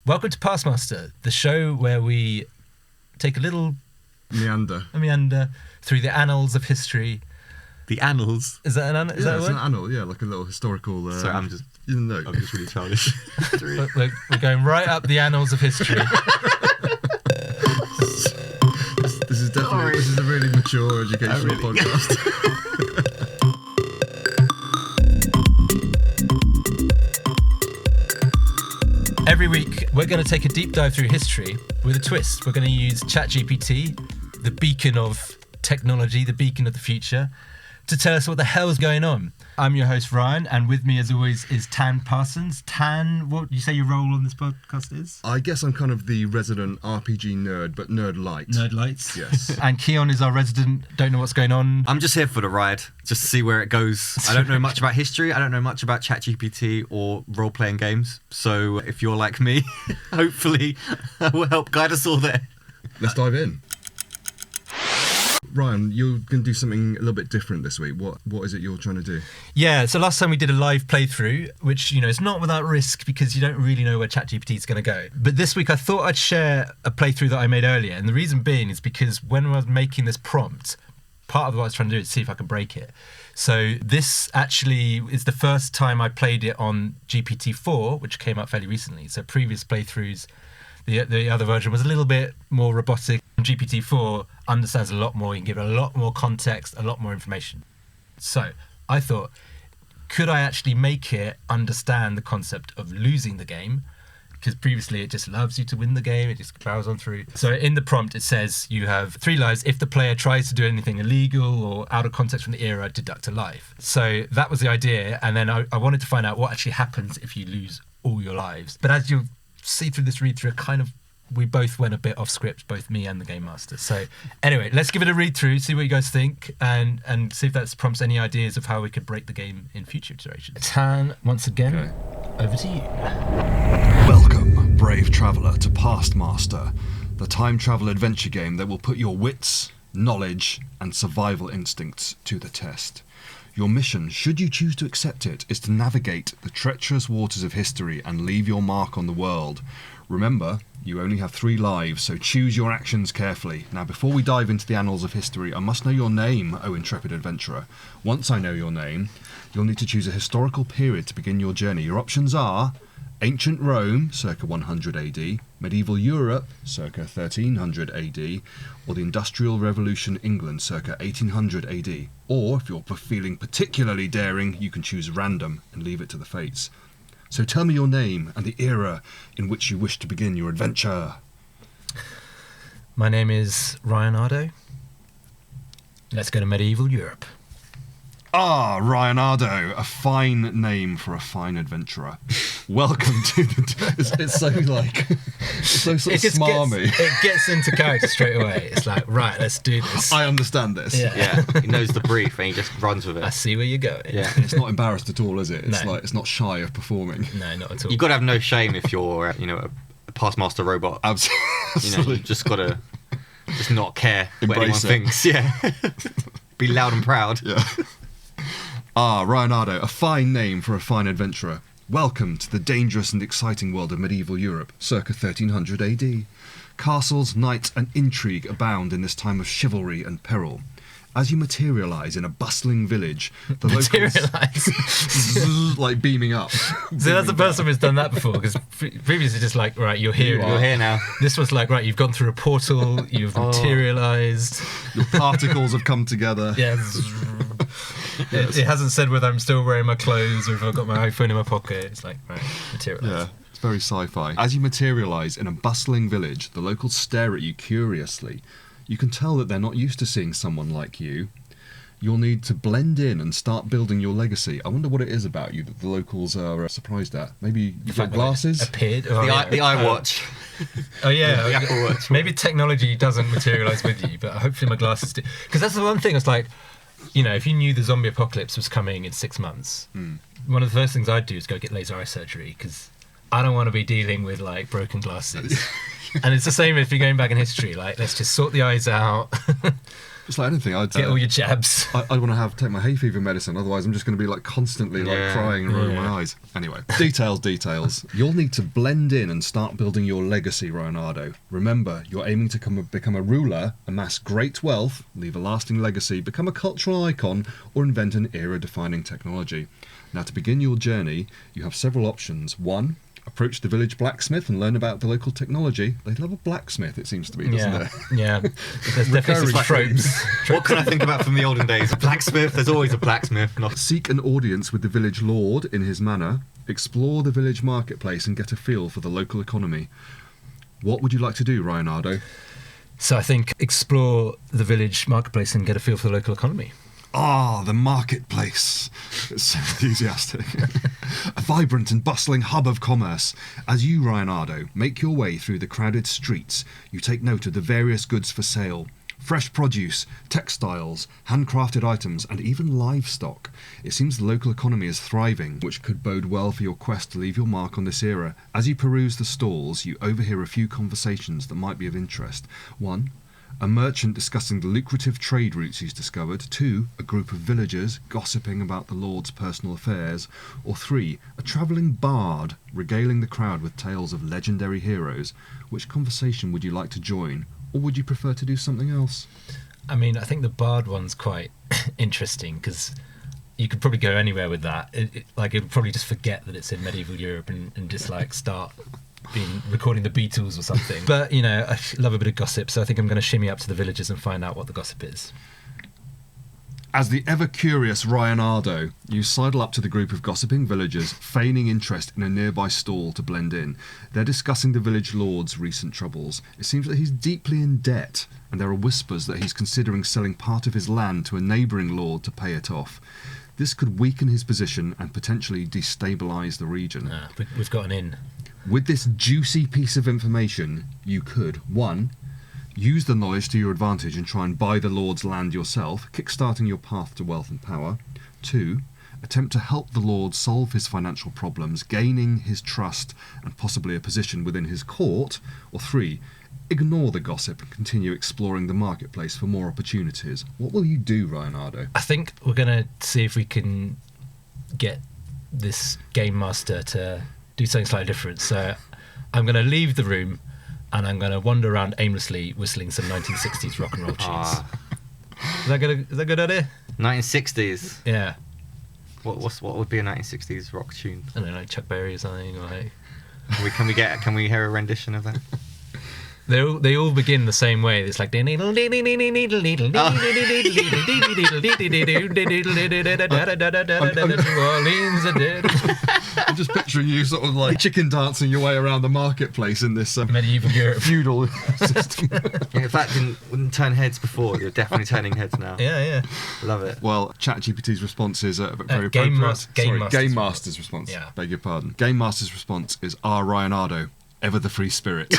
Welcome to PastMaster, the show where we take a little meander through the annals of history. The annals? Is that an annal? Yeah, it's an annal, yeah, like a little historical... Sorry, I'm just really childish. we're going right up the annals of history. This is a really mature educational podcast. Every week, we're going to take a deep dive through history with a twist. We're going to use ChatGPT, the beacon of technology, the beacon of the future, to tell us what the hell's going on. I'm your host, Ryan, and with me, as always, is Tan Parsons. Tan, what do you say your role on this podcast is? I guess I'm kind of the resident RPG nerd, but nerd light. Nerd lights? Yes. And Keon is our resident, don't know what's going on. I'm just here for the ride, just to see where it goes. I don't know much about history, I don't know much about ChatGPT or role-playing games, so if you're like me, hopefully I will help guide us all there. Let's dive in. Ryan, you're going to do something a little bit different this week. What is it you're trying to do? Yeah, so last time we did a live playthrough, which, is not without risk because you don't really know where ChatGPT is going to go. But this week I thought I'd share a playthrough that I made earlier. And the reason being is because when I was making this prompt, part of what I was trying to do is see if I can break it. So this actually is the first time I played it on GPT-4, which came out fairly recently. So previous playthroughs, the other version was a little bit more robotic. GPT-4 understands a lot more. You can give it a lot more context, a lot more information. So I thought, could I actually make it understand the concept of losing the game? Because previously it just loves you to win the game. It just barrels on through. So in the prompt, it says you have 3 lives. If the player tries to do anything illegal or out of context from the era, deduct a life. So that was the idea. And then I wanted to find out what actually happens if you lose all your lives. But as you'll see through this read through, we both went a bit off script, both me and the Game Master. So anyway, let's give it a read through, see what you guys think, and see if that prompts any ideas of how we could break the game in future iterations. Tan, once again, Over to you. Welcome, brave traveller, to PastMaster, the time travel adventure game that will put your wits, knowledge, and survival instincts to the test. Your mission, should you choose to accept it, is to navigate the treacherous waters of history and leave your mark on the world. Remember, you only have 3 lives, so choose your actions carefully. Now, before we dive into the annals of history, I must know your name, O intrepid adventurer. Once I know your name, you'll need to choose a historical period to begin your journey. Your options are Ancient Rome, circa 100 AD, Medieval Europe, circa 1300 AD, or the Industrial Revolution England, circa 1800 AD. Or, if you're feeling particularly daring, you can choose random and leave it to the fates. So tell me your name and the era in which you wish to begin your adventure. My name is Ryanardo. Let's go to medieval Europe. Ah, Ryanardo, a fine name for a fine adventurer. Welcome to the... It's so like... It's so sort of smarmy. It gets into character straight away. It's like, right, let's do this. I understand this. Yeah, he knows the brief and he just runs with it. I see where you're going. Yeah. And it's not embarrassed at all, is it? It's No. Like, it's not shy of performing. No, not at all. You've got to have no shame if you're, a PastMaster robot. Absolutely. You just got to just not care what anyone Embrace it. thinks. Yeah. Be loud and proud. Yeah. Ah, Ryanardo, a fine name for a fine adventurer. Welcome to the dangerous and exciting world of medieval Europe, circa 1300 AD. Castles, knights, and intrigue abound in this time of chivalry and peril. As you materialise in a bustling village, the locals... like beaming up. So that's the first time who's done that before, because previously just like, right, you're here. You're here now. This was like, right, you've gone through a portal, you've materialised. Your particles have come together. Yeah. It hasn't said whether I'm still wearing my clothes or if I've got my iPhone in my pocket. It's like, right, materialised. Yeah, it's very sci-fi. As you materialise in a bustling village, the locals stare at you curiously. You can tell that they're not used to seeing someone like you. You'll need to blend in and start building your legacy. I wonder what it is about you that the locals are surprised at. Maybe you've got glasses? Appeared. The iWatch. Oh yeah, The Apple Watch. Maybe technology doesn't materialise with you, but hopefully my glasses do. Because that's the one thing. It's like, if you knew the zombie apocalypse was coming in 6 months, one of the first things I'd do is go get laser eye surgery because I don't want to be dealing with like broken glasses. And it's the same if you're going back in history. Like, let's just sort the eyes out. It's like anything. Get all your jabs. I want to take my hay fever medicine, otherwise I'm just going to be like constantly like crying and rolling my eyes. Anyway, details. You'll need to blend in and start building your legacy, Ryanardo. Remember, you're aiming to become a ruler, amass great wealth, leave a lasting legacy, become a cultural icon, or invent an era-defining technology. Now, to begin your journey, you have several options. 1. Approach the village blacksmith and learn about the local technology. They love a blacksmith, it seems to be, doesn't it? Yeah. There's definitely some tropes. What can I think about from the olden days? A blacksmith, there's always a blacksmith. Seek an audience with the village lord in his manor. Explore the village marketplace and get a feel for the local economy. What would you like to do, Ryanardo? So I think explore the village marketplace and get a feel for the local economy. Ah, the marketplace. It's so enthusiastic. A vibrant and bustling hub of commerce. As you, Ryanardo, make your way through the crowded streets, you take note of the various goods for sale. Fresh produce, textiles, handcrafted items, and even livestock. It seems the local economy is thriving, which could bode well for your quest to leave your mark on this era. As you peruse the stalls, you overhear a few conversations that might be of interest. 1. A merchant discussing the lucrative trade routes he's discovered. 2. A group of villagers gossiping about the Lord's personal affairs. Or 3. A travelling bard regaling the crowd with tales of legendary heroes. Which conversation would you like to join? Or would you prefer to do something else? I mean, I think the bard one's quite interesting because you could probably go anywhere with that. It would probably just forget that it's in medieval Europe and just like start recording the Beatles or something. But, you know, I love a bit of gossip, so I think I'm going to shimmy up to the villages and find out what the gossip is. As the ever-curious Ryanardo, you sidle up to the group of gossiping villagers, feigning interest in a nearby stall to blend in. They're discussing the village lord's recent troubles. It seems that he's deeply in debt, and there are whispers that he's considering selling part of his land to a neighbouring lord to pay it off. This could weaken his position and potentially destabilise the region. We've got an in. With this juicy piece of information, you could, 1. Use the knowledge to your advantage and try and buy the Lord's land yourself, kickstarting your path to wealth and power. 2. Attempt to help the Lord solve his financial problems, gaining his trust and possibly a position within his court. Or 3. Ignore the gossip and continue exploring the marketplace for more opportunities. What will you do, Ryanardo? I think we're going to see if we can get this game master to do something slightly different. So I'm going to leave the room and I'm going to wander around aimlessly whistling some 1960s rock and roll tunes. Is that a good idea? 1960s? Yeah. What would be a 1960s rock tune? I don't know, like Chuck Berry or something. Like... Can we hear a rendition of that? They all begin the same way. It's like I'm just picturing you sort of like chicken dancing your way around the marketplace in this medieval Europe feudal system. Yeah, if that wouldn't turn heads before, you're definitely turning heads now. Yeah. Love it. Well, ChatGPT's response is very appropriate. Game Master's response. Yeah. Beg your pardon. Game Master's response is Ryanardo, ever the free spirit.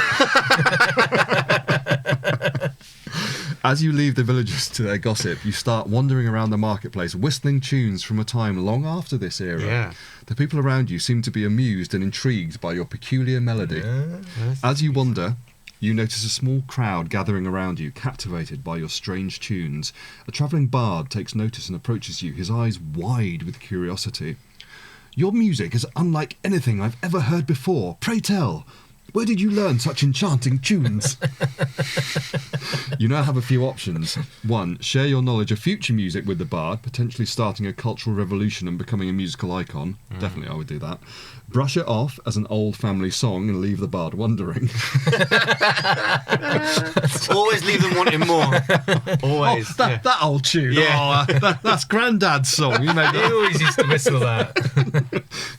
As you leave the villagers to their gossip, you start wandering around the marketplace, whistling tunes from a time long after this era. Yeah. The people around you seem to be amused and intrigued by your peculiar melody. As you wander, you notice a small crowd gathering around you, captivated by your strange tunes. A travelling bard takes notice and approaches you, his eyes wide with curiosity. Your music is unlike anything I've ever heard before. Pray tell, where did you learn such enchanting tunes? You now have a few options. 1. Share your knowledge of future music with the bard, potentially starting a cultural revolution and becoming a musical icon. Definitely I would do that. Brush it off as an old family song and leave the bard wondering. Always leave them wanting more. Always. Oh, that old tune. Yeah. Oh, that's Grandad's song. You made He always used to whistle that.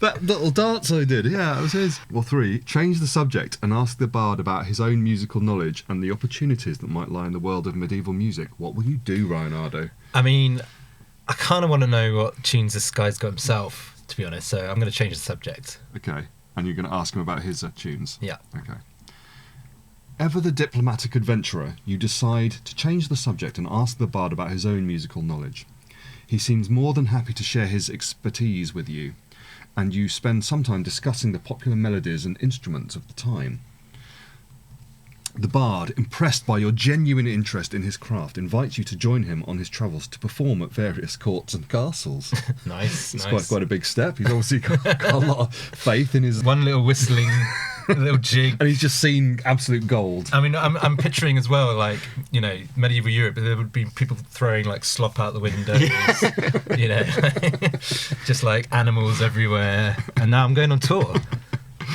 that little dance I did. Yeah, it was his. Well, 3. Change the subject and ask the bard about his own musical knowledge and the opportunities that might lie in the world of medieval music. What will you do, Ryanardo? I mean, I kind of want to know what tunes this guy's got himself, to be honest, so I'm going to change the subject. Okay, and you're going to ask him about his tunes? Yeah. Okay. Ever the diplomatic adventurer, you decide to change the subject and ask the bard about his own musical knowledge. He seems more than happy to share his expertise with you, and you spend some time discussing the popular melodies and instruments of the time. The bard, impressed by your genuine interest in his craft, invites you to join him on his travels to perform at various courts and castles. Nice. It's quite a big step. He's obviously got a lot of faith in his... One little whistling, a little jig. And he's just seen absolute gold. I mean, I'm picturing as well, like, you know, medieval Europe, there would be people throwing, like, slop out the windows, you know, just, like, animals everywhere. And now I'm going on tour.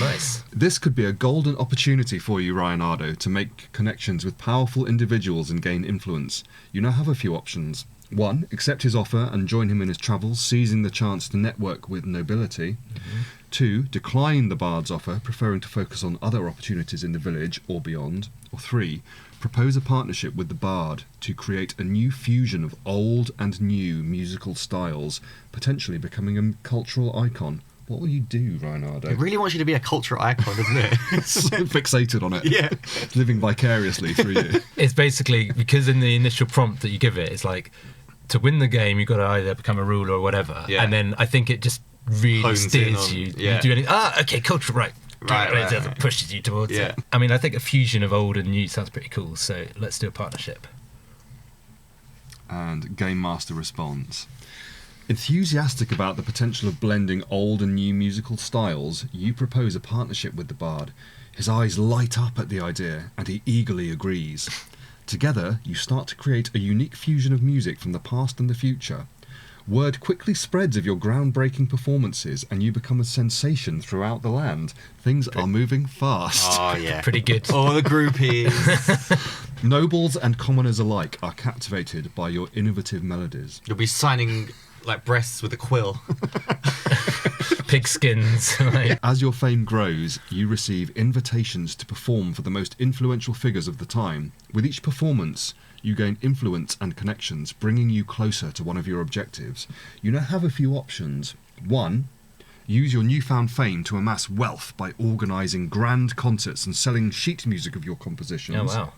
Nice. This could be a golden opportunity for you, Ryanardo, to make connections with powerful individuals and gain influence. You now have a few options. 1. Accept his offer and join him in his travels, seizing the chance to network with nobility. Mm-hmm. 2. Decline the bard's offer, preferring to focus on other opportunities in the village or beyond. Or 3. Propose a partnership with the bard to create a new fusion of old and new musical styles, potentially becoming a cultural icon. What will you do, Ryanardo? It really wants you to be a cultural icon, doesn't it? So fixated on it. Yeah. Living vicariously through you. It's basically, because in the initial prompt that you give it, it's like, to win the game, you've got to either become a ruler or whatever. Yeah. And then I think it just really Hones in steers on- you. yeah. You do anything, okay, culture, right. Right. Pushes you towards Yeah. it. I mean, I think a fusion of old and new sounds pretty cool, so let's do a partnership. And GameMaster responds. Enthusiastic about the potential of blending old and new musical styles, you propose a partnership with the bard. His eyes light up at the idea, and he eagerly agrees. Together, you start to create a unique fusion of music from the past and the future. Word quickly spreads of your groundbreaking performances, and you become a sensation throughout the land. Things are moving fast. Oh, yeah. Pretty good. All the groupies. Nobles and commoners alike are captivated by your innovative melodies. You'll be signing, like, breasts with a quill. Pigskins. Like, As your fame grows, you receive invitations to perform for the most influential figures of the time. With each performance, you gain influence and connections, bringing you closer to one of your objectives. You now have a few options. 1. Use your newfound fame to amass wealth by organising grand concerts and selling sheet music of your compositions. oh, wow.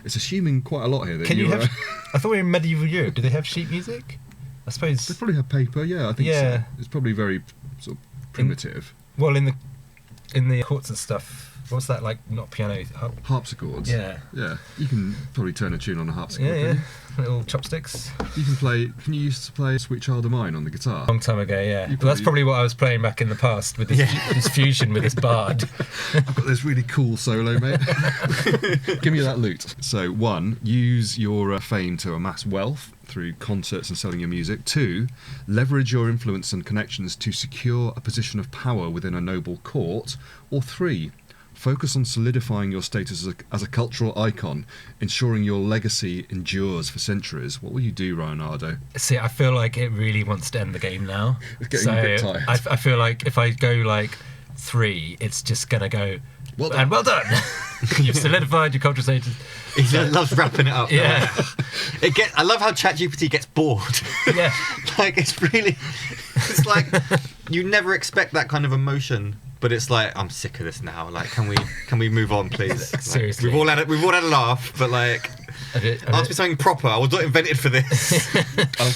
It's assuming quite a lot here. That Can you you're, have... I thought we were in medieval Europe. Do they have sheet music? I suppose... They probably have paper, yeah, I think Yeah. so. It's probably very sort of primitive. Well, in the courts and stuff, what's that, like, not piano? Harpsichords. Yeah. Yeah. You can probably turn a tune on a harpsichord. Yeah, couldn't yeah. Little chopsticks. You can play. Can you used to play Sweet Child of Mine on the guitar? Long time ago, yeah. You Well, that's probably- probably what I was playing back in the past with this fusion with this bard. I've got this really cool solo, mate. Give me that lute. So, 1, use your fame to amass wealth through concerts and selling your music. 2, leverage your influence and connections to secure a position of power within a noble court. Or 3, focus on solidifying your status as a cultural icon, ensuring your legacy endures for centuries. What will you do, Ryanardo? See, I feel like it really wants to end the game now. It's getting a bit tired. I feel like if I go like 3, it's just gonna go. Well done. And well done. You've solidified your cultural status. He loves wrapping it up. Yeah. I love how ChatGPT gets bored. Yeah. Like, it's like you never expect that kind of emotion, but it's like, I'm sick of this now. Like, can we move on, please? Like, Seriously. we've all had a laugh, but like, ask me something proper. I was not invented for this.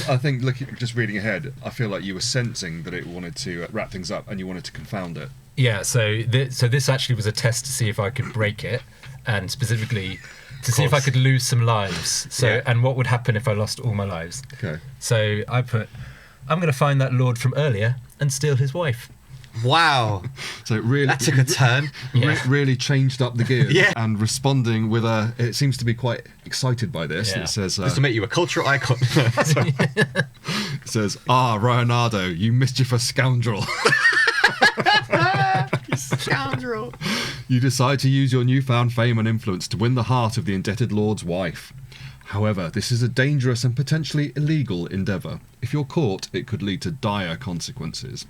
I think, just reading ahead, I feel like you were sensing that it wanted to wrap things up and you wanted to confound it. Yeah. So this actually was a test to see if I could break it, and specifically to see if I could lose some lives. So Yeah. and what would happen if I lost all my lives. Okay. So I put, I'm going to find that lord from earlier and steal his wife. Wow, So it really that took a turn. Yeah. really changed up the gears. Yeah. And responding with it seems to be quite excited by this. Yeah. It says, Just to make you a cultural icon. Ryanardo, you mischievous scoundrel. Scoundrel. You decide to use your newfound fame and influence to win the heart of the indebted lord's wife. However, this is a dangerous and potentially illegal endeavour. If you're caught, it could lead to dire consequences.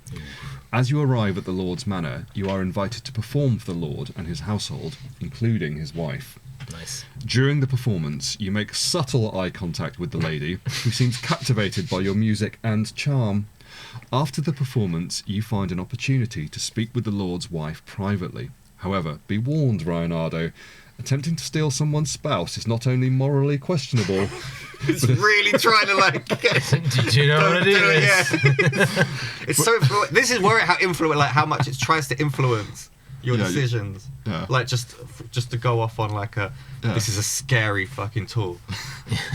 As you arrive at the lord's manor, you are invited to perform for the lord and his household, including his wife. Nice. During the performance, you make subtle eye contact with the lady, who seems captivated by your music and charm. After the performance, you find an opportunity to speak with the lord's wife privately. However, be warned, Ryanardo, attempting to steal someone's spouse is not only morally questionable, It's really trying to like. Do you know what I do? Yeah. It's so. This is where how much it tries to influence. your Yeah, decisions. Yeah. Like just to go off on like a Yeah. this is a scary fucking tool.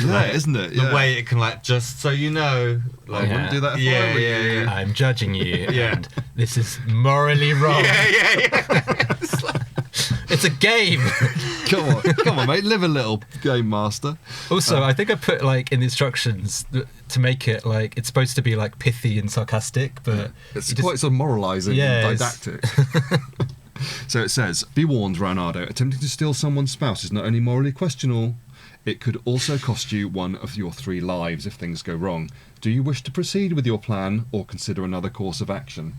Yeah, isn't it? The way it can like just so you know like I wouldn't do that if I yeah, were yeah, you. yeah. I'm judging you, Yeah. and this is morally wrong. Yeah. It's a game. Come on, mate, live a little, Game Master. Also, I think I put like in the instructions to make it like it's supposed to be like pithy and sarcastic, but It's you just- quite sort of moralising Yeah, and it's- didactic. So it says, be warned, Ryanardo, attempting to steal someone's spouse is not only morally questionable, it could also cost you one of your 3 lives if things go wrong. Do you wish to proceed with your plan or consider another course of action?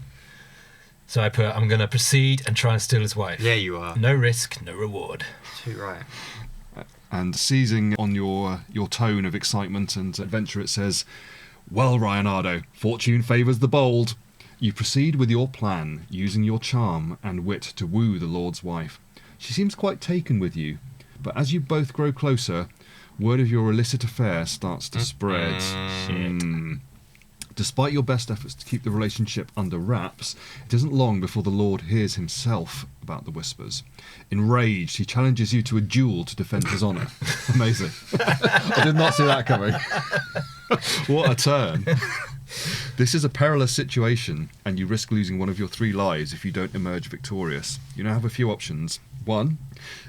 So I put, I'm going to proceed and try and steal his wife. Yeah, you are. No risk, no reward. Too right. And seizing on your tone of excitement and adventure, it says, well, Ryanardo, fortune favours the bold. You proceed with your plan, using your charm and wit to woo the Lord's wife. She seems quite taken with you, but as you both grow closer, word of your illicit affair starts to spread. Shit. Despite your best efforts to keep the relationship under wraps, it isn't long before the Lord hears himself about the whispers. Enraged, he challenges you to a duel to defend his honour. Amazing. I did not see that coming. What a turn. This is a perilous situation, and you risk losing one of your 3 lives if you don't emerge victorious. You now have a few options. 1.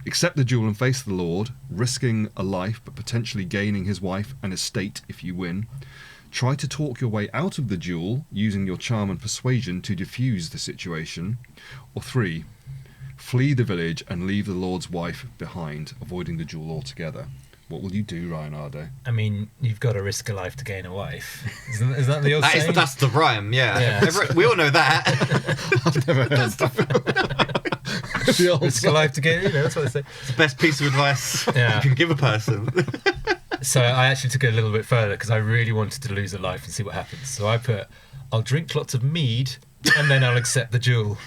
Accept the duel and face the Lord, risking a life but potentially gaining his wife and estate if you win. Try to talk your way out of the duel, using your charm and persuasion to defuse the situation. Or 3. Flee the village and leave the Lord's wife behind, avoiding the duel altogether. What will you do, Ryanardo? I mean, you've got to risk a life to gain a wife. Is that the old saying? That's the rhyme, yeah. Yeah. We all know that. I've never heard that. The old Risk a life to gain, that's what they say. It's the best piece of advice Yeah. you can give a person. So I actually took it a little bit further because I really wanted to lose a life and see what happens. So I put, I'll drink lots of mead and then I'll accept the duel.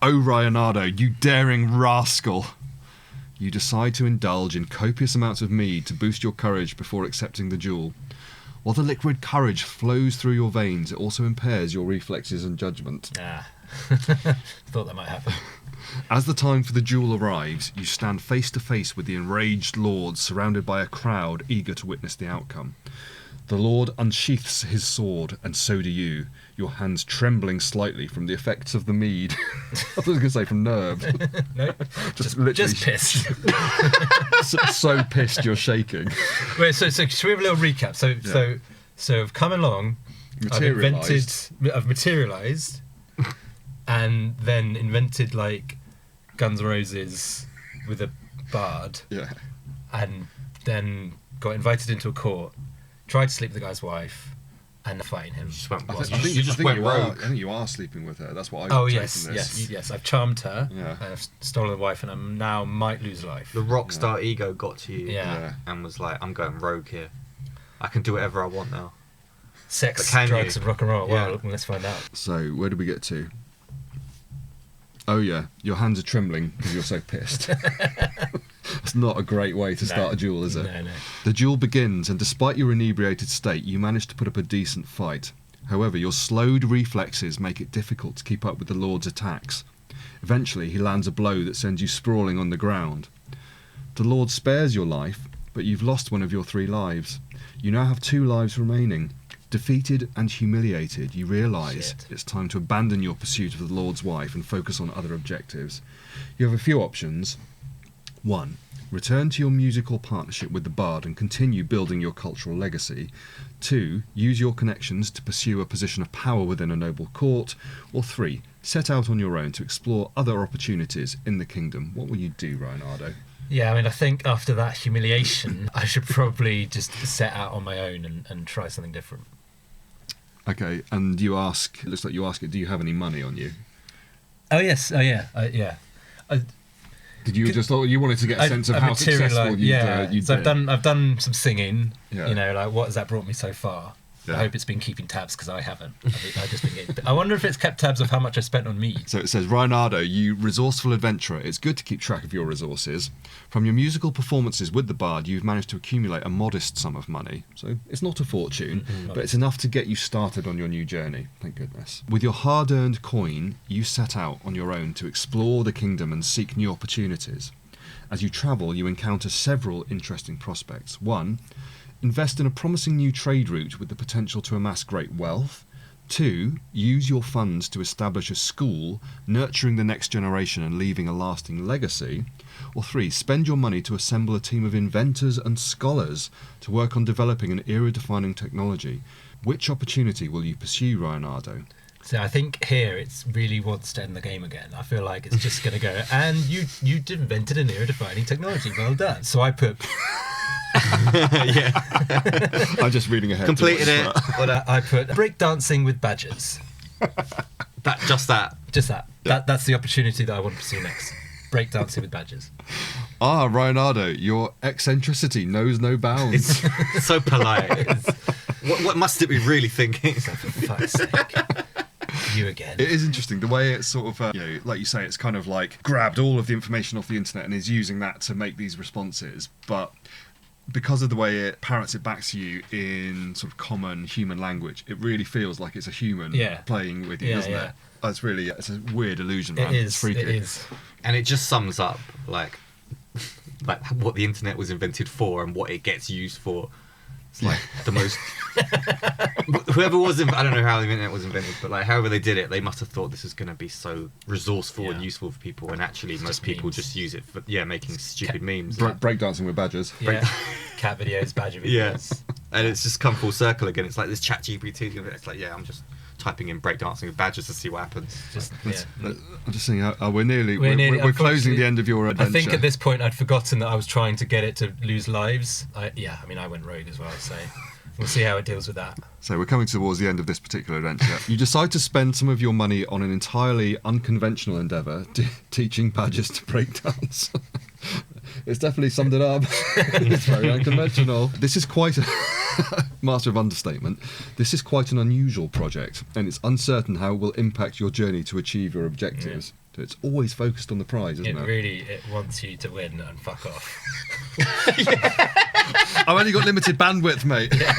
Oh, Ryanardo, you daring rascal! You decide to indulge in copious amounts of mead to boost your courage before accepting the duel. While the liquid courage flows through your veins, it also impairs your reflexes and judgment. Thought that might happen. As the time for the duel arrives, you stand face to face with the enraged lord, surrounded by a crowd eager to witness the outcome. The lord unsheaths his sword, and so do you, your hands trembling slightly from the effects of the mead. I was going to say from nerves. No, Literally just pissed. so pissed you're shaking. Wait, so should we have a little recap? So I've come along, I've materialised, and then invented like Guns N' Roses with a bard, Yeah. and then got invited into a court, tried to sleep with the guy's wife, and fighting him. Just went, I well, think you just went you are, rogue. I think you are sleeping with her. That's what I've Oh taken yes, this. yes. I've charmed her, Yeah. and I've stolen the wife, and I now might lose life. The rock star ego got to you Yeah. and was like, I'm going rogue here. I can do whatever I want now. Sex, But can drugs, you? and rock and roll. Yeah. Well, let's find out. So, where did we get to? Oh yeah, your hands are trembling because you're so pissed. It's not a great way to start a duel, is it? No. The duel begins, and despite your inebriated state, you manage to put up a decent fight. However, your slowed reflexes make it difficult to keep up with the Lord's attacks. Eventually, he lands a blow that sends you sprawling on the ground. The Lord spares your life, but you've lost one of your 3 lives. You now have 2 lives remaining. Defeated and humiliated, you realise it's time to abandon your pursuit of the Lord's wife and focus on other objectives. You have a few options. 1. Return to your musical partnership with the bard and continue building your cultural legacy. 2. Use your connections to pursue a position of power within a noble court. Or 3. Set out on your own to explore other opportunities in the kingdom. What will you do, Ryanardo? Yeah, I mean, I think after that humiliation, I should probably just set out on my own and try something different. Okay, and you ask, it looks like you ask it, do you have any money on you? Oh yes, yeah. Did you just thought you wanted to get a sense of how successful you'd so been? I've done some singing. Yeah. You know, like what has that brought me so far? Yeah. I hope it's been keeping tabs because I haven't. I've just been getting... I wonder if it's kept tabs of how much I spent on mead. So it says, Ryanardo, you resourceful adventurer, it's good to keep track of your resources. From your musical performances with the bard, you've managed to accumulate a modest sum of money. So it's not a fortune, but it's enough to get you started on your new journey. Thank goodness. With your hard-earned coin, you set out on your own to explore the kingdom and seek new opportunities. As you travel, you encounter several interesting prospects. 1. Invest in a promising new trade route with the potential to amass great wealth. 2. Use your funds to establish a school, nurturing the next generation and leaving a lasting legacy. Or 3. Spend your money to assemble a team of inventors and scholars to work on developing an era-defining technology. Which opportunity will you pursue, Ryanardo? So I think here it's really wants to end the game again. I feel like it's just going to go, and you invented an era-defining technology. Well done. So I put... Yeah. I'm just reading ahead. Completed it. Well, I put breakdancing with badgers. Just that. Just that. Yeah. That's the opportunity that I want to pursue next. Breakdancing with badgers. Ah, Ryanardo, your eccentricity knows no bounds. It's so polite. What must it be really thinking? So for fuck's sake. You again. It is interesting the way it's sort of, like you say, it's kind of like grabbed all of the information off the internet and is using that to make these responses. But because of the way it parrots it back to you in sort of common human language, it really feels like it's a human playing with you, doesn't it? It's really, it's a weird illusion, man. It's freaky. It is. And it just sums up like what the internet was invented for and what it gets used for. It's like the most... Whoever was... I don't know how the internet was invented, but like however they did it, they must have thought this is going to be so resourceful and useful for people, and actually It's most just people memes. just use it for, making stupid memes. Breakdancing with badgers. Yeah. Cat videos, badger videos. Yeah. And it's just come full circle again. It's like this chat GPT. It's like, I'm just typing in breakdancing with badgers to see what happens. I'm just saying, we're nearly... We're closing unfortunately, the end of your adventure. I think at this point I'd forgotten that I was trying to get it to lose lives. I went rogue as well, so we'll see how it deals with that. So we're coming towards the end of this particular adventure. You decide to spend some of your money on an entirely unconventional endeavour, teaching badgers to breakdance. It's definitely summed it up. It's very unconventional. This is quite a... Master of understatement. This is quite an unusual project, and it's uncertain how it will impact your journey to achieve your objectives. So it's always focused on the prize, isn't it? It wants you to win and fuck off. I've only got limited bandwidth, mate. Yeah.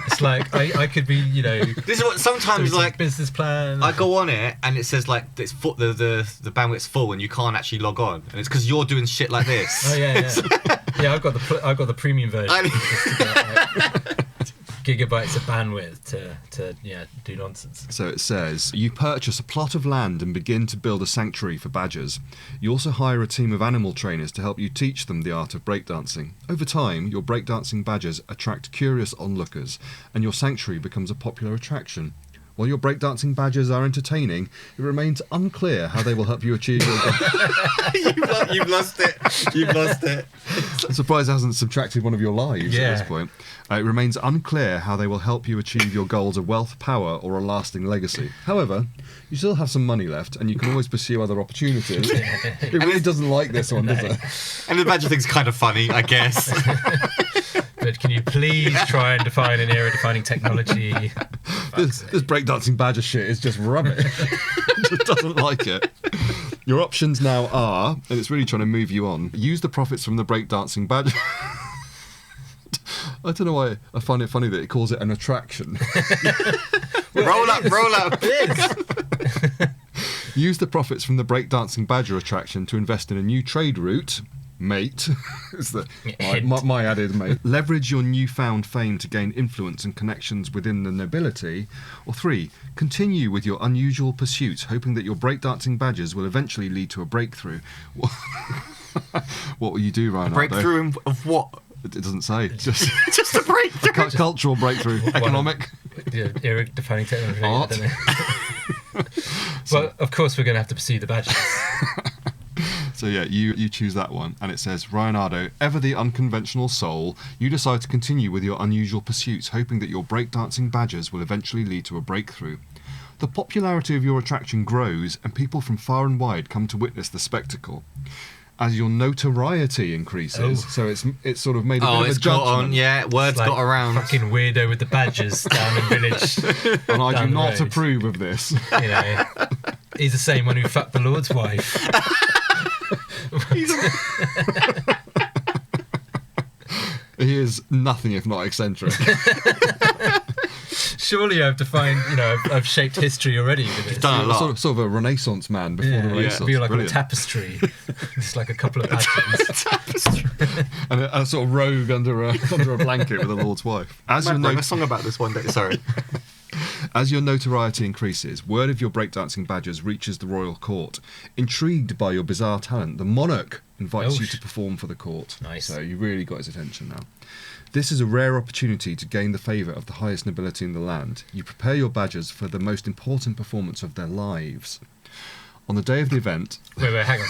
It's like I could be, This is what sometimes like business plan. I go on it and it says like it's full, the bandwidth's full and you can't actually log on, and it's because you're doing shit like this. Oh yeah. Yeah, I've got the premium version. Gigabytes of bandwidth to do nonsense. So it says, you purchase a plot of land and begin to build a sanctuary for badgers. You also hire a team of animal trainers to help you teach them the art of breakdancing. Over time, your breakdancing badgers attract curious onlookers, and your sanctuary becomes a popular attraction. While your breakdancing badgers are entertaining, it remains unclear how they will help you achieve your goal. You've lost it. You've lost it. I'm surprised it hasn't subtracted one of your lives Yeah. at this point. It remains unclear how they will help you achieve your goals of wealth, power, or a lasting legacy. However, you still have some money left, and you can always pursue other opportunities. It really doesn't like this one, does it? And the badger thing's kind of funny, I guess. But can you please try and define an era-defining technology? This breakdancing badger shit is just rubbish. It just doesn't like it. Your options now are, and it's really trying to move you on, use the profits from the breakdancing badger. I don't know why I find it funny that it calls it an attraction. Roll up. It is. Use the profits from the breakdancing badger attraction to invest in a new trade route. Mate, is my added mate. Leverage your newfound fame to gain influence and connections within the nobility. Or 3, continue with your unusual pursuits, hoping that your breakdancing badgers will eventually lead to a breakthrough. What will you do, Ryanardo? Breakthrough of what? It doesn't say. Just Just a breakthrough. cultural breakthrough, economic. Era-defining technology. Art. I don't know. Well, of course we're going to have to pursue the badgers. So yeah, you choose that one, and it says, Ryanardo, ever the unconventional soul, you decide to continue with your unusual pursuits, hoping that your breakdancing badgers will eventually lead to a breakthrough. The popularity of your attraction grows, and people from far and wide come to witness the spectacle. As your notoriety increases, so it's sort of made a bit of a it's got judgment. on. Yeah, words Like got around. Fucking weirdo with the badges down in village. And I down do the not road. approve of this. You know, he's the same one who fucked the Lord's wife. He is nothing if not eccentric. Surely I've defined, I've shaped history already with this. done a lot. Sort of a Renaissance man before the Renaissance. It'd be like on a Brilliant. tapestry. Just like a couple of badges. And a sort of rogue under a blanket with the Lord's wife. As your, Might write a song about this one day. Sorry. as your notoriety increases, word of your breakdancing badges reaches the royal court. Intrigued by your bizarre talent, the monarch invites you to perform for the court. Nice. So you really got his attention now. This is a rare opportunity to gain the favour of the highest nobility in the land. You prepare your badgers for the most important performance of their lives. On the day of the event... Wait, hang on a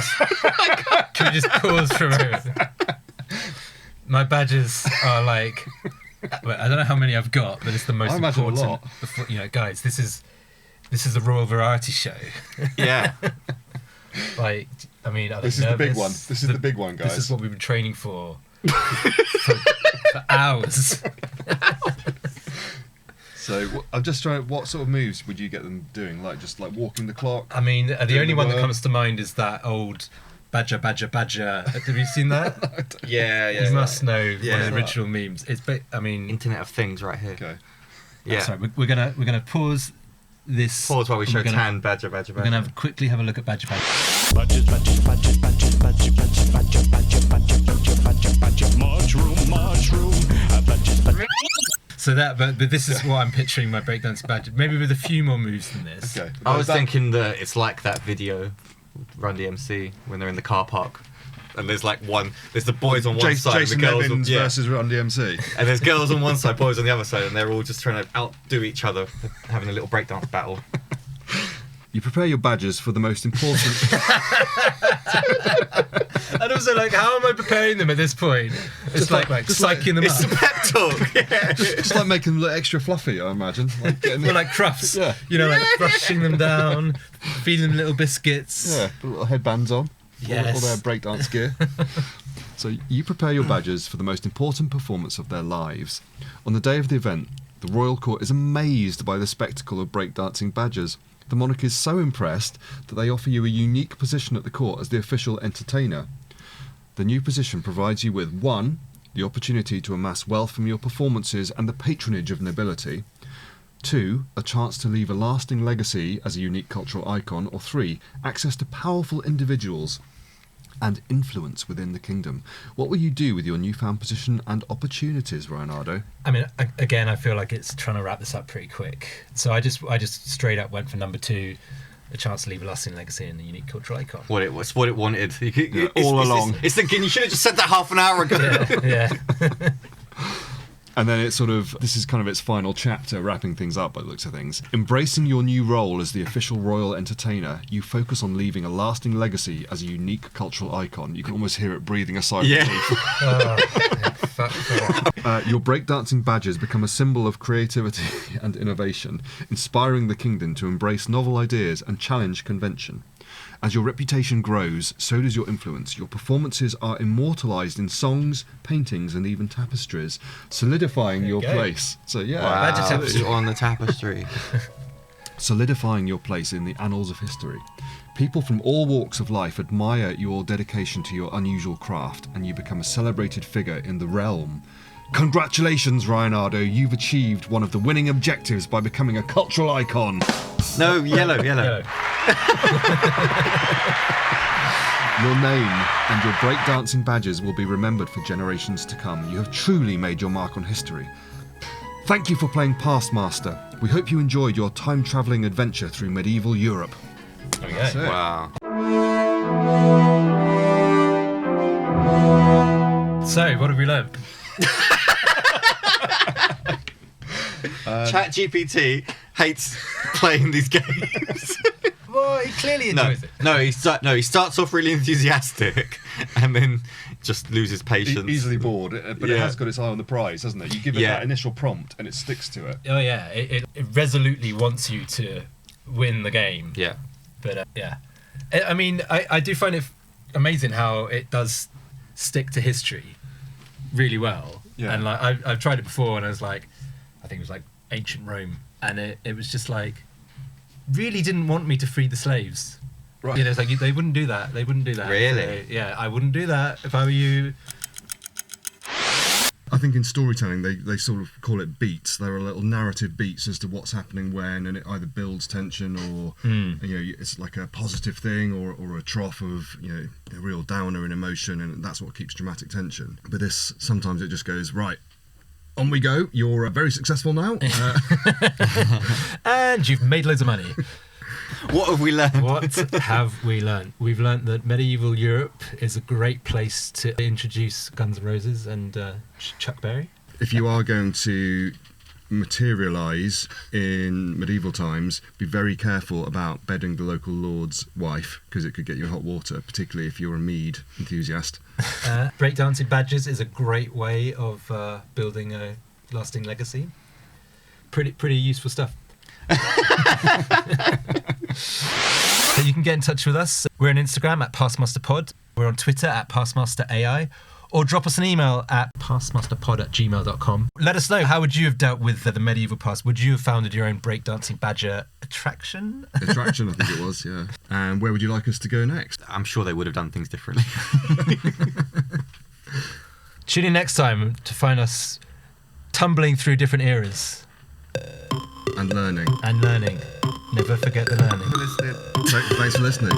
sec. Can we just pause for a moment? My badges are like... I don't know how many I've got, but it's the most I imagine a important. Guys, this is a royal variety show. Yeah. Like, I mean, are they This is the big nervous? one. This is the big one, guys. This is what we've been training for hours. So I'm just trying. What sort of moves would you get them doing? Like just like walking the clock? I mean, the Doing only the one that worm. comes to mind is that old badger. Have you seen that? Yeah. You must know one Yeah. of the original memes. I mean, Internet of Things right here. Okay. Yeah. sorry, we're gonna pause this. Pause while we show We're gonna- Tan badger. We're gonna quickly have a look at badger. Badger, mushroom. So but this is what I'm picturing my breakdance badger. Maybe with a few more moves than this. Okay. I was thinking that it's like that video, Run DMC, when they're in the car park. And there's the boys on one side Jason and the girls Evans on, versus Run DMC. and there's girls on one side, boys on the other side, and they're all just trying to outdo each other, having a little breakdance battle. You prepare your badgers for the most important. And also, how am I preparing them at this point? It's like psyching them It's a up. pep talk. Yeah. Just like making them look extra fluffy, I imagine. Like getting Well, like crufts. Yeah. Like brushing them down, feeding them little biscuits. yeah, put little headbands on. Yes. All their breakdance gear. So you prepare your badgers for the most important performance of their lives. On the day of the event, the royal court is amazed by the spectacle of breakdancing badgers. The monarch is so impressed that they offer you a unique position at the court as the official entertainer. The new position provides you with 1. The opportunity to amass wealth from your performances and the patronage of nobility. 2. A chance to leave a lasting legacy as a unique cultural icon. Or 3. Access to powerful individuals and influence within the kingdom. What will you do with your newfound position and opportunities, Ryanardo? I mean, again, I feel like it's trying to wrap this up pretty quick. So I just straight up went for number 2, a chance to leave a lasting legacy and a unique cultural icon. What it was, what it wanted. All along. It's thinking you should have just said that half an hour ago. Yeah. And then it's sort of, this is kind of its final chapter, wrapping things up by the looks of things. Embracing your new role as the official royal entertainer, you focus on leaving a lasting legacy as a unique cultural icon. You can almost hear it breathing a sigh of Yeah. relief. Fuck. Your breakdancing badges become a symbol of creativity and innovation, inspiring the kingdom to embrace novel ideas and challenge convention. As your reputation grows, so does your influence. Your performances are immortalised in songs, paintings, and even tapestries, solidifying your go. place. So yeah, Wow, Badger tapestry. on the tapestry. solidifying your place in the annals of history. People from all walks of life admire your dedication to your unusual craft, and you become a celebrated figure in the realm. Congratulations, Ryanardo, you've achieved one of the winning objectives by becoming a cultural icon. No, yellow. Yo. Your name and your breakdancing badges will be remembered for generations to come. You have truly made your mark on history. Thank you for playing PastMaster. We hope you enjoyed your time-travelling adventure through medieval Europe. There we That's go. it. Wow. So, what have we learned? ChatGPT hates playing these games. Well, he clearly enjoys it. He starts off really enthusiastic and then just loses patience. Easily bored, but it Yeah. has got its eye on the prize, hasn't it? You give it Yeah. that initial prompt and it sticks to it. Oh yeah, it resolutely wants you to win the game. Yeah. But yeah, I mean, I do find it amazing how it does stick to history really well. Yeah. And like I've tried it before, and I was like, I think it was like ancient Rome, and it was just like really didn't want me to free the slaves. Right. You know, it's like they wouldn't do that. They wouldn't do that. Really? So, yeah, I wouldn't do that if I were you. I think in storytelling they sort of call it beats. There are little narrative beats as to what's happening when, and it either builds tension or it's like a positive thing or a trough of a real downer in emotion, and that's what keeps dramatic tension. But this sometimes it just goes right. On we go. You're very successful now. And you've made loads of money. What have we learned? What have we learned? We've learned that medieval Europe is a great place to introduce Guns N' Roses and Chuck Berry. If you are going to materialise in medieval times, be very careful about bedding the local lord's wife, because it could get you in hot water, particularly if you're a mead enthusiast. Breakdancing badges is a great way of building a lasting legacy. Pretty useful stuff. So you can get in touch with us. We're on Instagram at PastMasterPod. We're on Twitter at PastMasterAI. Or drop us an email at pastmasterpod@gmail.com. Let us know, how would you have dealt with the medieval past? Would you have founded your own breakdancing badger attraction? Attraction, I think it was, yeah. And where would you like us to go next? I'm sure they would have done things differently. Tune in next time to find us tumbling through different eras. And learning. And learning. Never forget the learning. Thanks for listening.